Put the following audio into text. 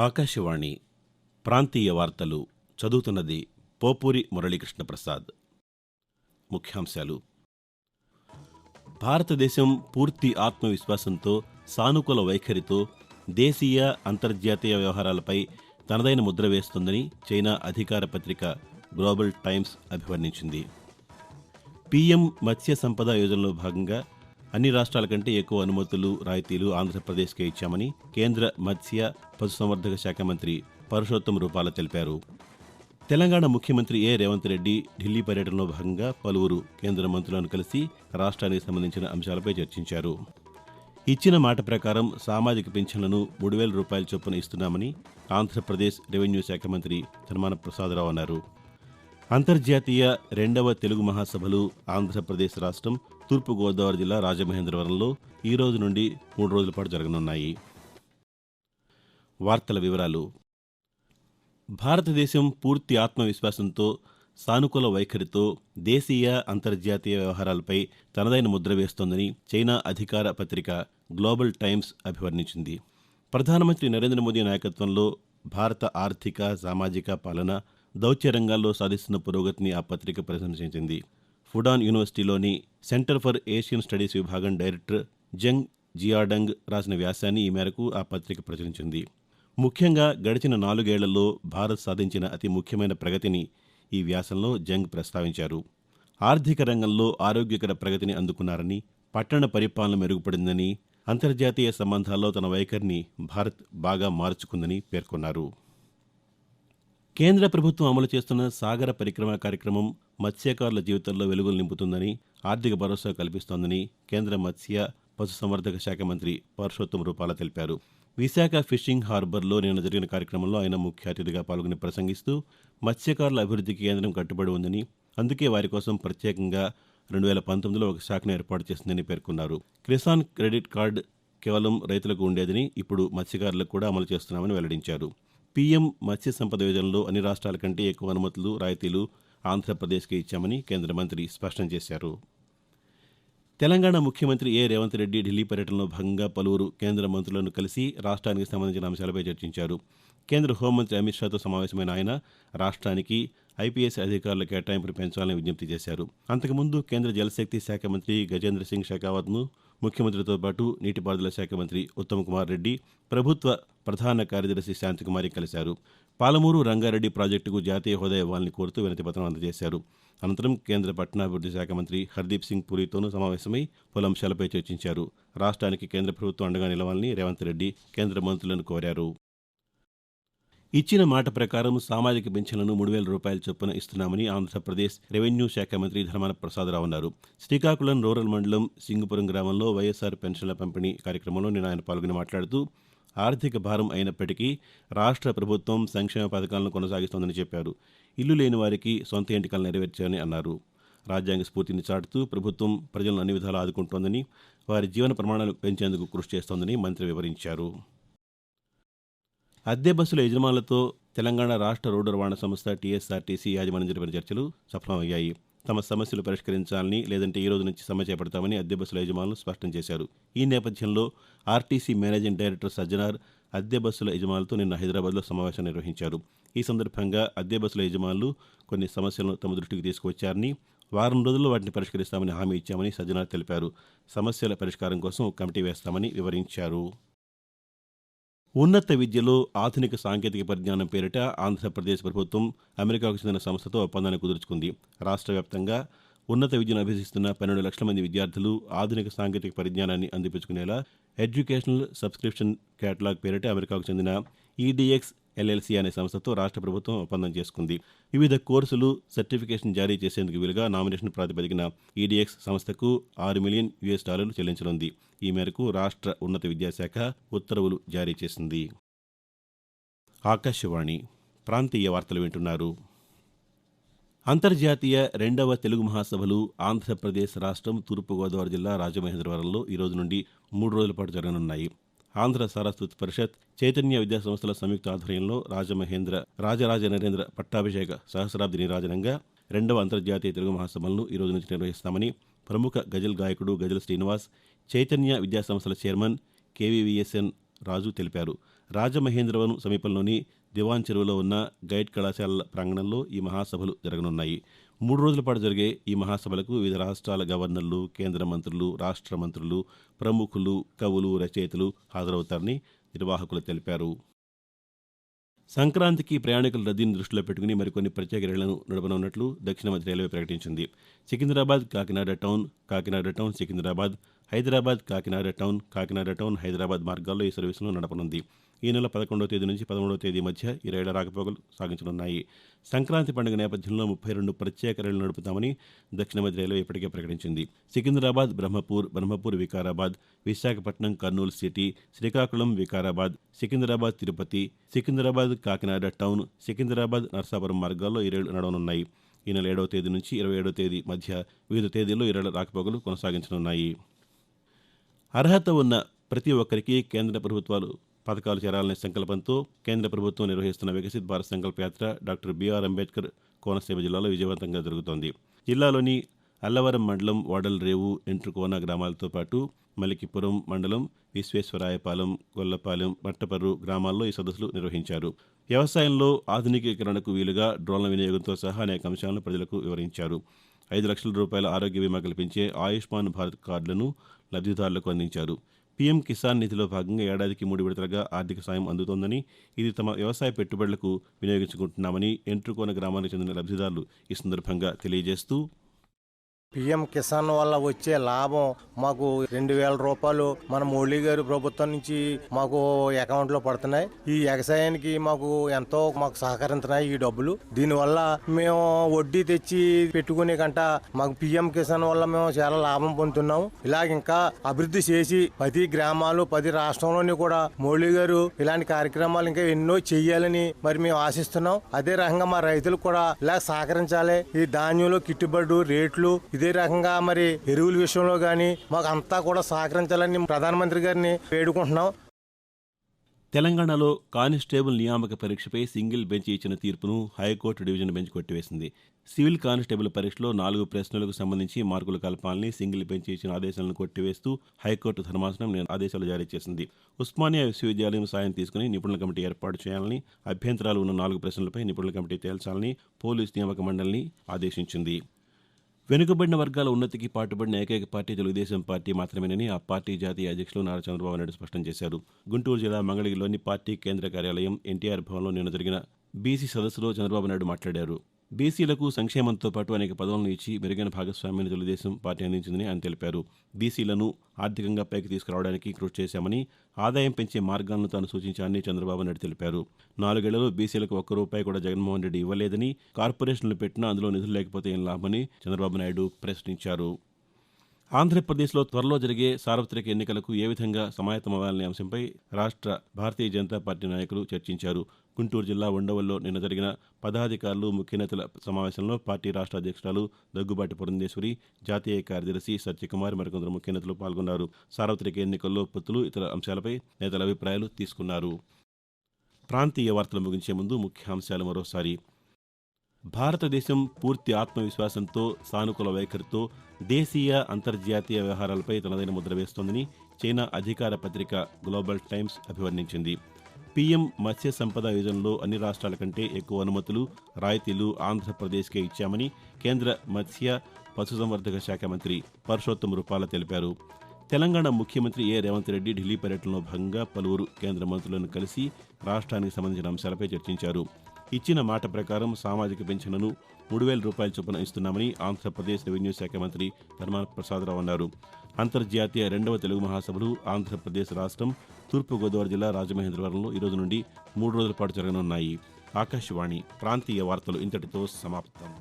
ఆకాశవాణి ప్రాంతీయ వార్తలు చదువుతున్నది పోపూరి మురళీకృష్ణ ప్రసాద్. ముఖ్యాంశాలు. భారతదేశం పూర్తి ఆత్మవిశ్వాసంతో, సానుకూల వైఖరితో దేశీయ, అంతర్జాతీయ వ్యవహారాలపై తనదైన ముద్ర వేస్తోందని చైనా అధికార పత్రిక global times అభివర్ణించింది. PM Matsya Sampada యోజనలో భాగంగా అన్ని రాష్ట్రాల కంటే ఎక్కువ అనుమతులు, రాయితీలు ఆంధ్రప్రదేశ్కే ఇచ్చామని కేంద్ర మత్స్య, పశుసంవర్ధక శాఖ మంత్రి పరుషోత్తం రూపాల తెలిపారు. తెలంగాణ ముఖ్యమంత్రి రేవంత్ రెడ్డి ఢిల్లీ పర్యటనలో భాగంగా పలువురు కేంద్ర మంత్రులను కలిసి రాష్ట్రానికి సంబంధించిన అంశాలపై చర్చించారు. ఇచ్చిన మాట ప్రకారం సామాజిక పింఛన్లను 3,000 రూపాయల చొప్పున ఇస్తున్నామని ఆంధ్రప్రదేశ్ రెవెన్యూ శాఖ మంత్రి ధర్మాన ప్రసాదరావు అన్నారు. అంతర్జాతీయ 2వ తెలుగు మహాసభలు ఆంధ్రప్రదేశ్ రాష్ట్రం తూర్పుగోదావరి జిల్లా రాజమహేంద్రవరంలో ఈ రోజు నుండి 3 రోజుల పాటు జరగనున్నాయి. వార్తల వివరాలు. భారతదేశం పూర్తి ఆత్మవిశ్వాసంతో, సానుకూల వైఖరితో దేశీయ, అంతర్జాతీయ వ్యవహారాలపై తనదైన ముద్ర వేస్తోందని చైనా అధికార పత్రిక గ్లోబల్ టైమ్స్ అభివర్ణించింది. ప్రధానమంత్రి నరేంద్ర మోదీ నాయకత్వంలో భారత ఆర్థిక, సామాజిక పాలన, దౌత్య రంగాల్లో సాధిస్తున్న పురోగతిని ఆ పత్రిక ప్రశంసించింది. ఫుడాన్ యూనివర్సిటీలోని సెంటర్ ఫర్ ఏషియన్ స్టడీస్ విభాగం డైరెక్టర్ జంగ్ జియాడంగ్ రాసిన వ్యాసాన్ని ఈ మేరకు ఆ పత్రిక ప్రచురించింది. ముఖ్యంగా గడిచిన 4 ఏళ్లలో భారత్ సాధించిన అతి ముఖ్యమైన ప్రగతిని ఈ వ్యాసంలో జంగ్ ప్రస్తావించారు. ఆర్థిక రంగంలో ఆరోగ్యకర ప్రగతిని అందుకున్నారని, పట్టణ పరిపాలన మెరుగుపడిందని, అంతర్జాతీయ సంబంధాల్లో తన వైఖరిని భారత్ బాగా మార్చుకుందని పేర్కొన్నారు. కేంద్ర ప్రభుత్వం అమలు చేస్తున్న సాగర పరిక్రమ కార్యక్రమం మత్స్యకారుల జీవితాల్లో వెలుగులు నింపుతుందని, ఆర్థిక భరోసా కల్పిస్తోందని కేంద్ర మత్స్య, పశుసంవర్ధక శాఖ మంత్రి పరుషోత్తం రూపాల తెలిపారు. విశాఖ ఫిషింగ్ హార్బర్లో నిన్న జరిగిన కార్యక్రమంలో ఆయన ముఖ్య అతిథిగా పాల్గొని ప్రసంగిస్తూ మత్స్యకారుల అభివృద్ధికి కేంద్రం కట్టుబడి ఉందని, అందుకే వారి కోసం ప్రత్యేకంగా 2019లో ఒక శాఖను ఏర్పాటు చేసిందని పేర్కొన్నారు. కిసాన్ క్రెడిట్ కార్డు కేవలం రైతులకు ఉండేదని, ఇప్పుడు మత్స్యకారులకు కూడా అమలు చేస్తున్నామని వెల్లడించారు. పీఎం మత్స్య సంపద యోజనలో అన్ని రాష్ట్రాల కంటే ఎక్కువ అనుమతులు, రాయితీలు ఆంధ్రప్రదేశ్కి ఇచ్చామని కేంద్ర మంత్రి స్పష్టం చేశారు. తెలంగాణ ముఖ్యమంత్రి రేవంత్ రెడ్డి ఢిల్లీ పర్యటనలో భాగంగా పలువురు కేంద్ర మంత్రులను కలిసి రాష్ట్రానికి సంబంధించిన అంశాలపై చర్చించారు. కేంద్ర హోంమంత్రి అమిత్ షాతో సమావేశమైన ఆయన రాష్ట్రానికి ఐపీఎస్ అధికారుల కేటాయింపును పెంచాలని విజ్ఞప్తి చేశారు. అంతకుముందు కేంద్ర జలశక్తి శాఖ మంత్రి గజేంద్ర సింగ్ షెకావత్ను ముఖ్యమంత్రితో పాటు నీటిపారుదల శాఖ మంత్రి ఉత్తమ్ కుమార్ రెడ్డి, ప్రభుత్వ ప్రధాన కార్యదర్శి శాంతికుమారి కలిశారు. పాలమూరు రంగారెడ్డి ప్రాజెక్టుకు జాతీయ హోదా ఇవ్వాలని కోరుతూ వినతిపత్రం అందజేశారు. అనంతరం కేంద్ర పట్టణాభివృద్ధి శాఖ మంత్రి హర్దీప్ సింగ్ పూరితోనూ సమావేశమై పలు అంశాలపై చర్చించారు. రాష్ట్రానికి కేంద్ర ప్రభుత్వం అండగా నిలవాలని రేవంత్ రెడ్డి కేంద్ర మంత్రులను కోరారు. ఇచ్చిన మాట ప్రకారం సామాజిక పింఛన్లను 3,000 రూపాయల చొప్పున ఇస్తున్నామని ఆంధ్రప్రదేశ్ రెవెన్యూ శాఖ మంత్రి ధర్మాన ప్రసాదరావు అన్నారు. శ్రీకాకుళం రూరల్ మండలం సింగుపురం గ్రామంలో వైఎస్ఆర్ పెన్షన్ల పంపిణీ కార్యక్రమంలో నిన్న ఆయన పాల్గొని మాట్లాడుతూ ఆర్థిక భారం అయినప్పటికీ రాష్ట్ర ప్రభుత్వం సంక్షేమ పథకాలను కొనసాగిస్తోందని చెప్పారు. ఇల్లు లేని వారికి సొంత ఇంటి కలను నెరవేర్చారని అన్నారు. రాజ్యాంగ స్ఫూర్తిని చాటుతూ ప్రభుత్వం ప్రజలను అన్ని విధాలా ఆదుకుంటోందని, వారి జీవన ప్రమాణాలు పెంచేందుకు కృషి చేస్తోందని మంత్రి వివరించారు. అద్దె బస్సుల యజమానులతో తెలంగాణ రాష్ట్ర రోడ్డు రవాణా సంస్థ టీఎస్ఆర్టీసీ యాజమాన్యం జరిపిన చర్చలు సఫలమయ్యాయి. తమ సమస్యలు పరిష్కరించాలని, లేదంటే ఈ రోజు నుంచి సమ్మె చేపడతామని అద్దె బస్సుల యజమానులు స్పష్టం చేశారు. ఈ నేపథ్యంలో ఆర్టీసీ మేనేజింగ్ డైరెక్టర్ సజ్జనార్ అద్దె బస్సుల యజమానులతో నిన్న హైదరాబాద్లో సమావేశం నిర్వహించారు. ఈ సందర్భంగా అద్దె బస్సుల యజమానులు కొన్ని సమస్యలను తమ దృష్టికి తీసుకువచ్చారని, వారం రోజుల్లో వాటిని పరిష్కరిస్తామని హామీ ఇచ్చామని సజ్జనార్ తెలిపారు. సమస్యల పరిష్కారం కోసం కమిటీ వేస్తామని వివరించారు. ఉన్నత విద్యలో ఆధునిక సాంకేతిక పరిజ్ఞానం పేరిట ఆంధ్రప్రదేశ్ ప్రభుత్వం అమెరికాకు చెందిన సంస్థతో ఒప్పందాన్ని కుదుర్చుకుంది. రాష్ట్ర వ్యాప్తంగా ఉన్నత విద్యను అభ్యసిస్తున్న 12 లక్షల మంది విద్యార్థులు ఆధునిక సాంకేతిక పరిజ్ఞానాన్ని అందిపుచ్చుకునేలా ఎడ్యుకేషనల్ సబ్స్క్రిప్షన్ క్యాటలాగ్ పేరిట అమెరికాకు చెందిన ఈడీఎక్స్ ఎల్ఎల్సీ అనే సంస్థతో రాష్ట్ర ప్రభుత్వం ఒప్పందం చేసుకుంది. వివిధ కోర్సులు, సర్టిఫికేషన్ జారీ చేసేందుకు వీలుగా నామినేషన్ ప్రాతిపదికన ఈడీఎక్స్ సంస్థకు $6 మిలియన్ చెల్లించనుంది. ఈ మేరకు రాష్ట్ర ఉన్నత విద్యాశాఖ ఉత్తర్వులు జారీ చేసింది. ఆకాశవాణి ప్రాంతీయ వార్తలు వింటున్నారు. అంతర్జాతీయ 2వ తెలుగు మహాసభలు ఆంధ్రప్రదేశ్ రాష్ట్రం తూర్పుగోదావరి జిల్లా రాజమహేంద్రవరంలో ఈ రోజు నుండి 3 రోజుల పాటు జరగనున్నాయి. ఆంధ్ర సారస్వత పరిషత్, చైతన్య విద్యా సంస్థల సంయుక్త ఆధ్వర్యంలో రాజమహేంద్ర రాజరాజ నరేంద్ర పట్టాభిషేక సహస్రాబ్ది నీరాజనంగా 2వ అంతర్జాతీయ తెలుగు మహాసభలను ఈ రోజు నుంచి నిర్వహిస్తామని ప్రముఖ గజల్ గాయకుడు గజల్ శ్రీనివాస్, చైతన్య విద్యాసంస్థల చైర్మన్ కేవీవీఎస్ఎన్ రాజు తెలిపారు. రాజమహేంద్రవరం సమీపంలోని దివాన్ చెరువులో ఉన్న గైడ్ కళాశాలల ప్రాంగణంలో ఈ మహాసభలు జరగనున్నాయి. 3 రోజుల పాటు జరిగే ఈ మహాసభలకు వివిధ రాష్ట్రాల గవర్నర్లు, కేంద్ర మంత్రులు, రాష్ట్ర మంత్రులు, ప్రముఖులు, కవులు, రచయితలు హాజరవుతారని నిర్వాహకులు తెలిపారు. సంక్రాంతికి ప్రయాణికుల రద్దీని దృష్టిలో పెట్టుకుని మరికొన్ని ప్రత్యేక రైళ్లను నడపనున్నట్లు దక్షిణ మధ్య రైల్వే ప్రకటించింది. Secunderabad Kakinada town, Kakinada town Secunderabad, Hyderabad Kakinada town, Kakinada town Hyderabad మార్గాల్లో ఈ సర్వీసులను నడపనుంది. ఈ నెల 11వ తేదీ నుంచి 13వ తేదీ మధ్య ఈ రైళ్ల రాకపోకలు సాగించనున్నాయి. సంక్రాంతి పండుగ నేపథ్యంలో 32 ప్రత్యేక రైళ్లు నడుపుతామని దక్షిణ మధ్య రైల్వే ఇప్పటికే ప్రకటించింది. సికింద్రాబాద్ బ్రహ్మపూర్, బ్రహ్మపూర్ వికారాబాద్, విశాఖపట్నం కర్నూలు సిటీ, శ్రీకాకుళం వికారాబాద్, సికింద్రాబాద్ తిరుపతి, సికింద్రాబాద్ కాకినాడ టౌన్, సికింద్రాబాద్ నర్సాపురం మార్గాల్లో ఈ రైళ్లు నడవనున్నాయి. ఈ నెల 7వ తేదీ నుంచి 27వ తేదీ మధ్య వివిధ తేదీల్లో ఈ రైళ్ల రాకపోకలు కొనసాగించనున్నాయి. అర్హత ఉన్న ప్రతి ఒక్కరికి కేంద్ర ప్రభుత్వాలు పథకాలు చేరాలనే సంకల్పంతో కేంద్ర ప్రభుత్వం నిర్వహిస్తున్న వికసిత్ భారత్ సంకల్ప యాత్ర డాక్టర్ బిఆర్ అంబేద్కర్ కోనసీమ జిల్లాలో విజయవంతంగా జరుగుతోంది. జిల్లాలోని అల్లవరం మండలం, వాడలరేవు, ఎంట్రుకోన గ్రామాలతో పాటు మలికిపురం మండలం, విశ్వేశ్వరాయపాలెం, గొల్లపాలెం, మట్టపర్రు గ్రామాల్లో ఈ సదస్సులు నిర్వహించారు. వ్యవసాయంలో ఆధునికీకరణకు వీలుగా డ్రోన్ల వినియోగంతో సహా అనేక అంశాలను ప్రజలకు వివరించారు. 5 లక్షల రూపాయల ఆరోగ్య బీమా కల్పించే ఆయుష్మాన్ భారత్ కార్డులను లబ్ధిదారులకు అందించారు. పీఎం కిసాన్ నిధిలో భాగంగా ఏడాదికి 3 విడతలుగా ఆర్థిక సాయం అందుతోందని, ఇది తమ వ్యవసాయ పెట్టుబడులకు వినియోగించుకుంటున్నామని ఎంట్రుకోన గ్రామానికి చెందిన లబ్ధిదారులు ఈ సందర్భంగా తెలియజేస్తూ, పిఎం కిసాన్ వల్ల వచ్చే లాభం మాకు 2,000 రూపాయలు మన మోడీ గారి ప్రభుత్వం నుంచి మాకు అకౌంట్లో పడుతున్నాయి. ఈ వ్యవసాయానికి మాకు ఎంతో సహకరిస్తున్నాయి ఈ డబ్బులు. దీనివల్ల మేము వడ్డీ తెచ్చి పెట్టుకునే కంట మాకు పిఎం కిసాన్ వల్ల మేము చాలా లాభం పొందుతున్నాం. ఇలాగ ఇంకా అభివృద్ధి చేసి 10 గ్రామాలు 10 రాష్ట్రంలోని కూడా మోడీ గారు ఇలాంటి కార్యక్రమాలు ఇంకా ఎన్నో చెయ్యాలని మరి మేము ఆశిస్తున్నాం. అదే రకంగా మా రైతులకు కూడా ఇలా సహకరించాలి. ఈ ధాన్యంలో గిట్టుబాటు రేట్లు, ఇదే రకంగా మరి ఎరువుల విషయంలో కానీ మాకు అంతా కూడా సహకరించాలని ప్రధానమంత్రి గారిని వేడుకుంటున్నాం. తెలంగాణలో కానిస్టేబుల్ నియామక పరీక్షపై సింగిల్ బెంచ్ ఇచ్చిన తీర్పును హైకోర్టు డివిజన్ బెంచ్ కొట్టివేసింది. సివిల్ కానిస్టేబుల్ పరీక్షలో 4 ప్రశ్నలకు సంబంధించి మార్కులు కలపాలని సింగిల్ బెంచ్ ఇచ్చిన ఆదేశాలను కొట్టివేస్తూ హైకోర్టు ధర్మాసనం ఆదేశాలు జారీ చేసింది. ఉస్మానియా విశ్వవిద్యాలయం సాయం తీసుకుని నిపుణుల కమిటీ ఏర్పాటు చేయాలని, అభ్యంతరాలు ఉన్న 4 ప్రశ్నలపై నిపుణుల కమిటీ తేల్చాలని పోలీసు నియామక మండలిని ఆదేశించింది. వెనుకబడిన వర్గాల ఉన్నతికి పాటుపడిన ఏకైక పార్టీ తెలుగుదేశం పార్టీ మాత్రమేనని ఆ పార్టీ జాతీయ అధ్యక్షులు నారా చంద్రబాబు నాయుడు స్పష్టం చేశారు. గుంటూరు జిల్లా మంగళగిరిలోని పార్టీ కేంద్ర కార్యాలయం ఎన్టీఆర్ భవన్లో నిన్న జరిగిన బీసీ సదస్సులో చంద్రబాబు నాయుడు మాట్లాడారు. బీసీలకు సంక్షేమంతో పాటు అనేక పదవులను ఇచ్చి మెరుగైన భాగస్వామ్యాన్ని తెలుగుదేశం పార్టీ అందించిందని ఆయన తెలిపారు. బీసీలను ఆర్థికంగా పైకి తీసుకురావడానికి కృషి చేశామని, ఆదాయం పెంచే మార్గాలను తాను సూచించానని చంద్రబాబు నాయుడు తెలిపారు. 4 ఏళ్లలో బీసీలకు ₹1 కూడా జగన్మోహన్ రెడ్డి ఇవ్వలేదని, కార్పొరేషన్లు పెట్టినా అందులో నిధులు లేకపోతే ఏం లాభమని చంద్రబాబు నాయుడు ప్రశ్నించారు. ఆంధ్రప్రదేశ్లో త్వరలో జరిగే సార్వత్రిక ఎన్నికలకు ఏ విధంగా సమాయత్తమవ్వాలనే అంశంపై రాష్ట్ర భారతీయ జనతా పార్టీ నాయకులు చర్చించారు. గుంటూరు జిల్లా ఉండవల్లో నిన్న జరిగిన పదాధికారులు, ముఖ్యనేతల సమావేశంలో పార్టీ రాష్ట్ర అధ్యక్షురాలు దగ్గుబాటి పురంధేశ్వరి, జాతీయ కార్యదర్శి సత్యకుమార్ మరికొందరు ముఖ్యనేతలు పాల్గొన్నారు. సార్వత్రిక ఎన్నికల్లో పొత్తులు, ఇతర అంశాలపై నేతల అభిప్రాయాలు తీసుకున్నారు. ప్రాంతీయ వార్తలు ముగించే ముందు ముఖ్యాంశాలు మరోసారి. భారతదేశం పూర్తి ఆత్మవిశ్వాసంతో, సానుకూల వైఖరితో దేశీయ, అంతర్జాతీయ వ్యవహారాలపై తనదైన ముద్ర వేస్తోందని చైనా అధికార పత్రిక global times అభివర్ణించింది. PM Matsya Sampada యోజనలో అన్ని రాష్ట్రాల కంటే ఎక్కువ అనుమతులు, రాయితీలు ఆంధ్రప్రదేశ్కే ఇచ్చామని కేంద్ర మత్స్య, పశుసంవర్ధక శాఖ మంత్రి పరశోత్తమ్ రూపాల తెలిపారు. తెలంగాణ ముఖ్యమంత్రి రేవంత్ రెడ్డి ఢిల్లీ పర్యటనలో భాగంగా పలువురు కేంద్ర మంత్రులను కలిసి రాష్ట్రానికి సంబంధించిన అంశాలపై చర్చించారు. ఇచ్చిన మాట ప్రకారం సామాజిక పెన్షన్లను ₹3,000 చొప్పున ఇస్తున్నామని ఆంధ్రప్రదేశ్ రెవెన్యూ శాఖ మంత్రి ధర్మాన ప్రసాదరావు అన్నారు. అంతర్జాతీయ 2వ తెలుగు మహాసభలు ఆంధ్రప్రదేశ్ రాష్ట్రం తూర్పుగోదావరి జిల్లా రాజమహేంద్రవరంలో ఈరోజు నుండి 3 రోజుల పాటు జరగనున్నాయి. ఆకాశవాణి ప్రాంతీయ వార్తలు ఇంతటితో సమాప్తం.